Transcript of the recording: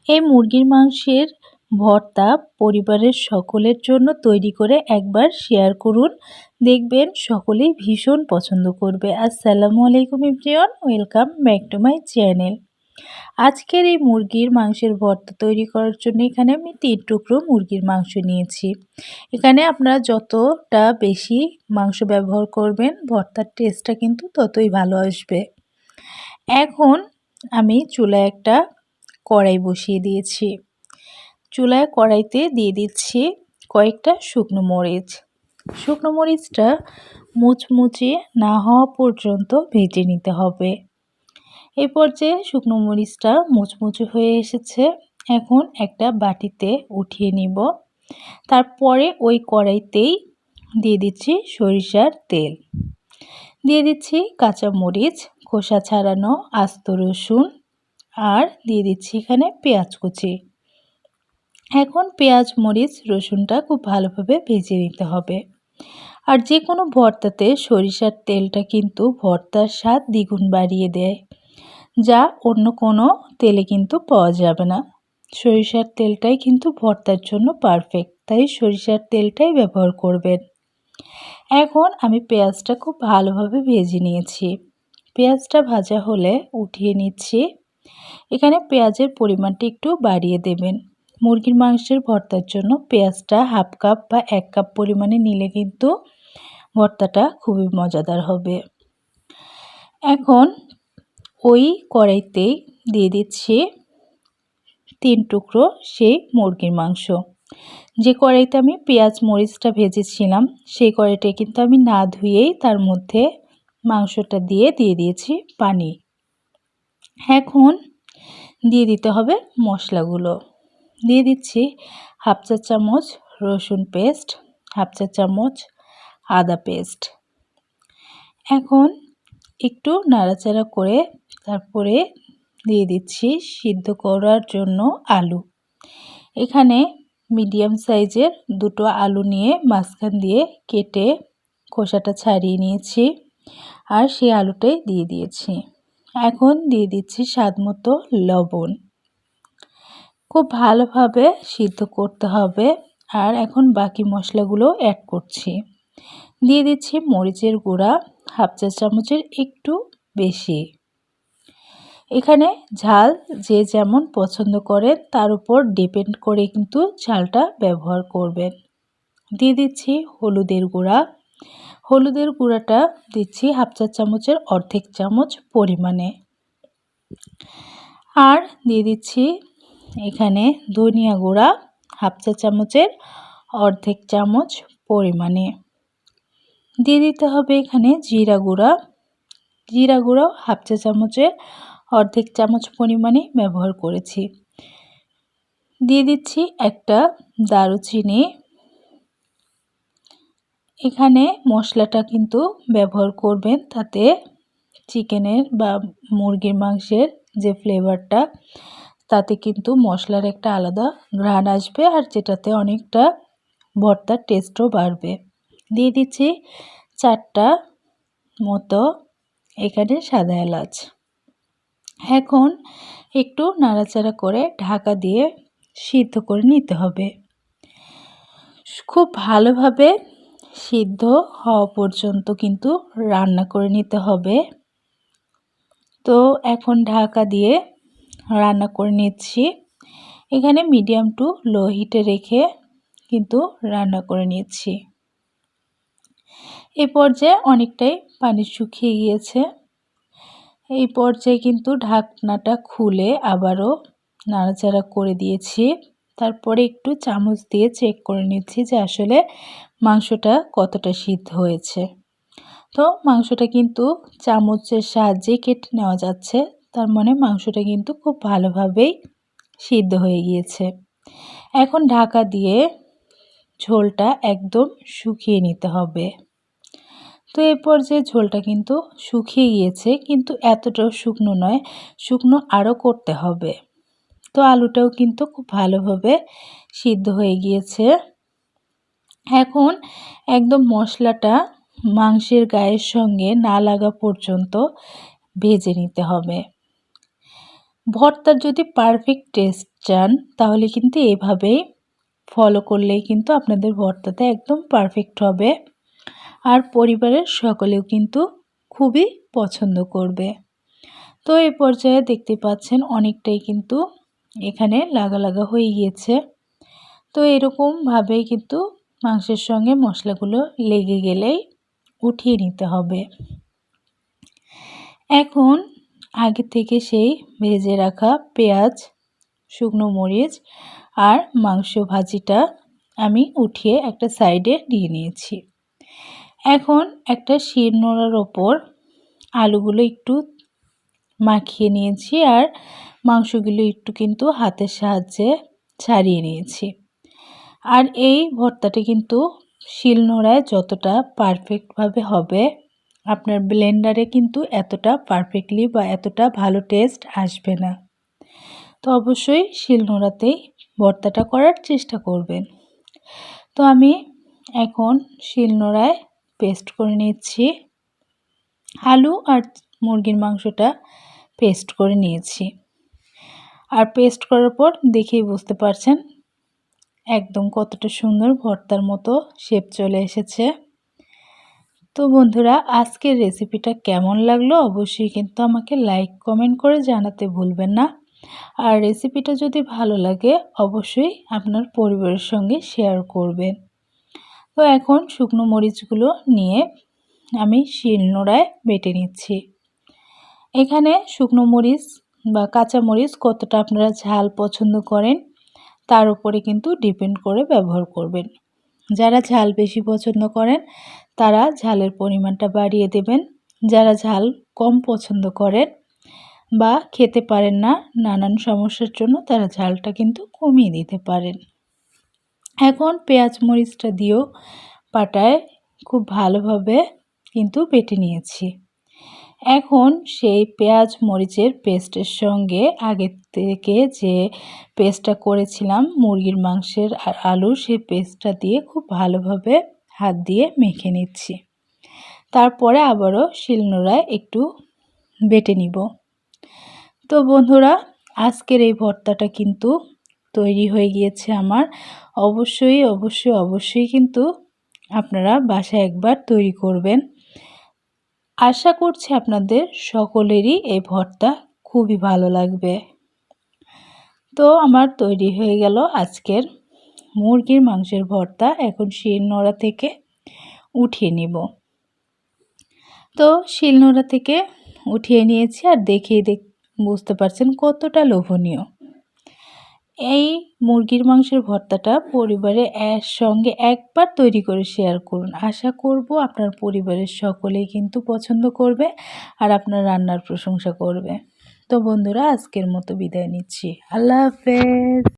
এই মুরগির মাংসের ভর্তা পরিবারের সকলের জন্য তৈরি করে একবার শেয়ার করুন। দেখবেন সকলেই ভীষণ পছন্দ করবে। আসসালামু আলাইকুম everyone, welcome back to my channel. আজকের এই মুরগির মাংসের ভর্তা তৈরি করার জন্য এখানে আমি 3 টুকরো মুরগির মাংস নিয়েছি। এখানে আপনারা যতটা বেশি মাংস ব্যবহার করবেন ভর্তার টেস্টটা কিন্তু ততই ভালো আসবে। এখন আমি চুলায় একটা কড়াই বসিয়ে দিয়েছি। চুলায় কড়াইতে দিয়ে দিচ্ছি কয়েকটা শুকনো মরিচ। শুকনো মরিচটা মুচমুচে না হওয়া পর্যন্ত ভেজে নিতে হবে। এই পর্যায়ে শুকনো মরিচটা মুচমুচে হয়ে এসেছে। এখন একটা বাটিতে উঠিয়ে নিব। তারপরে ওই কড়াইতেই দিয়ে দিচ্ছি সরিষার তেল, দিয়ে দিচ্ছি কাঁচা মরিচ, খোসা ছাড়ানো আস্ত রসুন, আর দিয়ে দিচ্ছি এখানে পেঁয়াজ কুচি। এখন পেঁয়াজ মরিচ রসুনটা খুব ভালোভাবে ভেজে নিতে হবে। আর যে কোনো ভর্তাতে সরিষার তেলটা কিন্তু ভর্তার স্বাদ দ্বিগুণ বাড়িয়ে দেয়, যা অন্য কোনো তেলে কিন্তু পাওয়া যাবে না। সরিষার তেলটাই কিন্তু ভর্তার জন্য পারফেক্ট, তাই সরিষার তেলটাই ব্যবহার করবেন। এখন আমি পেঁয়াজটা খুব ভালোভাবে ভেজে নিয়েছি। পেঁয়াজটা ভাজা হলে উঠিয়ে নিচ্ছি। এখানে পেঁয়াজের পরিমাণটা একটু বাড়িয়ে দেবেন। মুরগির মাংসের ভর্তার জন্য পেঁয়াজটা হাফ কাপ বা 1 কাপ পরিমাণে নিলে কিন্তু ভর্তাটা খুবই মজাদার হবে। এখন ওই কড়াইতেই দিয়ে দিচ্ছি 3 টুকরো সেই মুরগির মাংস। যে কড়াইতে আমি পেঁয়াজ মরিচটা ভেজেছিলাম সেই কড়াইটায় কিন্তু আমি না ধুয়েই তার মধ্যে মাংসটা দিয়ে দিয়েছি পানি। এখন দিয়ে দিতে হবে মশলাগুলো। দিয়ে দিচ্ছি হাফ চা চামচ রসুন পেস্ট, হাফ চা চামচ আদা পেস্ট। এখন একটু নাড়াচাড়া করে তারপরে দিয়ে দিচ্ছি সিদ্ধ করার জন্য আলু। এখানে মিডিয়াম সাইজের 2টো আলু নিয়ে মাঝখান দিয়ে কেটে খোসাটা ছাড়িয়ে নিয়েছি, আর সেই আলুটাই দিয়ে দিয়েছি। এখন দিয়ে দিচ্ছি স্বাদমতো লবণ। খুব ভালোভাবে সিদ্ধ করতে হবে। আর এখন বাকি মশলাগুলো অ্যাড করছি। দিয়ে দিচ্ছি মরিচের গুঁড়া হাফ চা চামচের একটু বেশি। এখানে ঝাল যে যেমন পছন্দ করেন তার উপর ডিপেন্ড করে কিন্তু ঝালটা ব্যবহার করবেন। দিয়ে দিচ্ছি হলুদের গুঁড়া। হলুদের গুঁড়াটা দিচ্ছি হাফ চা চামচের অর্ধেক চামচ পরিমাণে। আর দিয়ে দিচ্ছি এখানে ধনিয়া গুঁড়া হাফ চা চামচের অর্ধেক চামচ পরিমাণে। দিয়ে দিতে হবে এখানে জিরা গুঁড়া। জিরা গুঁড়াও হাফ চা চামচের অর্ধেক চামচ পরিমাণে ব্যবহার করেছি। দিয়ে দিচ্ছি একটা দারুচিনি। এখানে মশলাটা কিন্তু ব্যবহার করবেন, তাতে চিকেনের বা মুরগির মাংসের যে ফ্লেভারটা তাতে কিন্তু মশলার একটা আলাদা ঘ্রাণ আসবে, আর যেটাতে অনেকটা ভর্তার টেস্টও বাড়বে। দিয়ে দিচ্ছি 4টা মতো এখানে সাদা এলাচ। এখন একটু নাড়াচাড়া করে ঢাকা দিয়ে সিদ্ধ করে নিতে হবে। খুব ভালোভাবে সিদ্ধ হওয়া পর্যন্ত কিন্তু রান্না করে নিতে হবে। তো এখন ঢাকা দিয়ে রান্না করে নিচ্ছি। এখানে মিডিয়াম টু লো হিটে রেখে কিন্তু রান্না করে নিচ্ছি। এই পর্যায়ে অনেকটাই পানি শুকিয়ে গিয়েছে। এই পর্যায়ে কিন্তু ঢাকনাটা খুলে আবারও নাড়াচাড়া করে দিয়েছি। তারপরে একটু চামচ দিয়ে চেক করে নিচ্ছি যে আসলে মাংসটা কতটা সিদ্ধ হয়েছে। তো মাংসটা কিন্তু চামচের সাহায্যে কেটে নেওয়া যাচ্ছে, তার মানে মাংসটা কিন্তু খুব ভালোভাবেই সিদ্ধ হয়ে গিয়েছে। এখন ঢাকা দিয়ে ঝোলটা একদম শুকিয়ে নিতে হবে। তো এই পর্যায়ে ঝোলটা কিন্তু শুকিয়ে গিয়েছে, কিন্তু এতটাও শুকনো নয়, শুকনো আরও করতে হবে। তো আলুটাও কিন্তু খুব ভালোভাবে সিদ্ধ হয়ে গিয়েছে। এখন একদম মশলাটা মাংসের গায়ের সঙ্গে না লাগা পর্যন্ত ভেজে নিতে হবে। ভর্তার যদি পারফেক্ট টেস্ট চান তাহলে কিন্তু এভাবেই ফলো করলেই কিন্তু আপনাদের ভর্তাটা একদম পারফেক্ট হবে। আর পরিবারের সকলেও কিন্তু খুবই পছন্দ করবে। তো এই পর্যায়ে দেখতে পাচ্ছেন অনেকটাই কিন্তু এখানে লাগা লাগা হয়ে গিয়েছে। তো এরকমভাবেই কিন্তু মাংসের সঙ্গে মশলাগুলো লেগে গেলেই উঠিয়ে নিতে হবে। এখন আগে থেকে সেই ভেজে রাখা পেঁয়াজ, শুকনো মরিচ আর মাংস ভাজিটা আমি উঠিয়ে একটা সাইডে দিয়ে নিয়েছি। এখন একটা শিলনোড়ার ওপর আলুগুলো একটু মাখিয়ে নিয়েছি আর মাংসগুলো একটু কিন্তু হাতের সাহায্যে ছাড়িয়ে নিয়েছি। আর এই ভর্তাটা কিন্তু শিলনোড়ায় যতটা পারফেক্টভাবে হবে আপনার ব্লেন্ডারে কিন্তু এতটা পারফেক্টলি বা এতটা ভালো টেস্ট আসবে না। তো অবশ্যই শিলনোড়াতেই ভর্তাটা করার চেষ্টা করবেন। তো আমি এখন শিলনোড়ায় পেস্ট করে নিচ্ছি। আলু আর মুরগির মাংসটা পেস্ট করে নিয়েছি। আর পেস্ট করার পর দেখেই বুঝতে পারছেন একদম কতটা সুন্দর ভর্তার মতো শেপ চলে এসেছে। তো বন্ধুরা আজকের রেসিপিটা কেমন লাগলো অবশ্যই কিন্তু আমাকে লাইক কমেন্ট করে জানাতে ভুলবেন না। আর রেসিপিটা যদি ভালো লাগে অবশ্যই আপনার পরিবারের সঙ্গে শেয়ার করবেন। তো এখন শুকনো মরিচগুলো নিয়ে আমি শিলনোড়ায় বেটে নিচ্ছি। এখানে শুকনো মরিচ বা কাঁচা মরিচ কতটা আপনারা ঝাল পছন্দ করেন তার উপরে কিন্তু ডিপেন্ড করে ব্যবহার করবেন। যারা ঝাল বেশি পছন্দ করেন তারা ঝালের পরিমাণটা বাড়িয়ে দেবেন। যারা ঝাল কম পছন্দ করেন বা খেতে পারেন না নানান সমস্যার জন্য তারা ঝালটা কিন্তু কমিয়ে দিতে পারেন। এখন পেঁয়াজ মরিচটা দিয়েও পাটায় খুব ভালোভাবে কিন্তু বেটে নিয়েছি। এখন সেই পেঁয়াজ মরিচের পেস্টের সঙ্গে আগে থেকে যে পেস্টটা করেছিলাম মুরগির মাংসের আর আলুর সেই পেস্টটা দিয়ে খুব ভালোভাবে হাত দিয়ে মেখে নিচ্ছি। তারপরে আবারও শিলনোড়ায় একটু বেটে নিব। তো বন্ধুরা আজকের এই ভর্তাটা কিন্তু তৈরি হয়ে গিয়েছে আমার। অবশ্যই কিন্তু আপনারা বাসায় একবার তৈরি করবেন। আশা করছি আপনাদের সকলেরই এই ভর্তা খুবই ভালো লাগবে। তো আমার তৈরি হয়ে গেল আজকের মুরগির মাংসের ভর্তা। এখন শিলনোড়া থেকে উঠিয়ে নিব। তো শিলনোড়া থেকে উঠিয়ে নিয়েছি আর দেখেই বুঝতে পারছেন কতটা লোভনীয়। এই মুরগির মাংসের ভর্তাটা পরিবারে সঙ্গে একবার তৈরি করে শেয়ার করুন। আশা করব আপনার পরিবারের সকলেই কিন্তু পছন্দ করবে আর আপনার রান্নার প্রশংসা করবে। তো বন্ধুরা আজকের মতো বিদায় নিচ্ছি। আল্লাহ হাফেজ।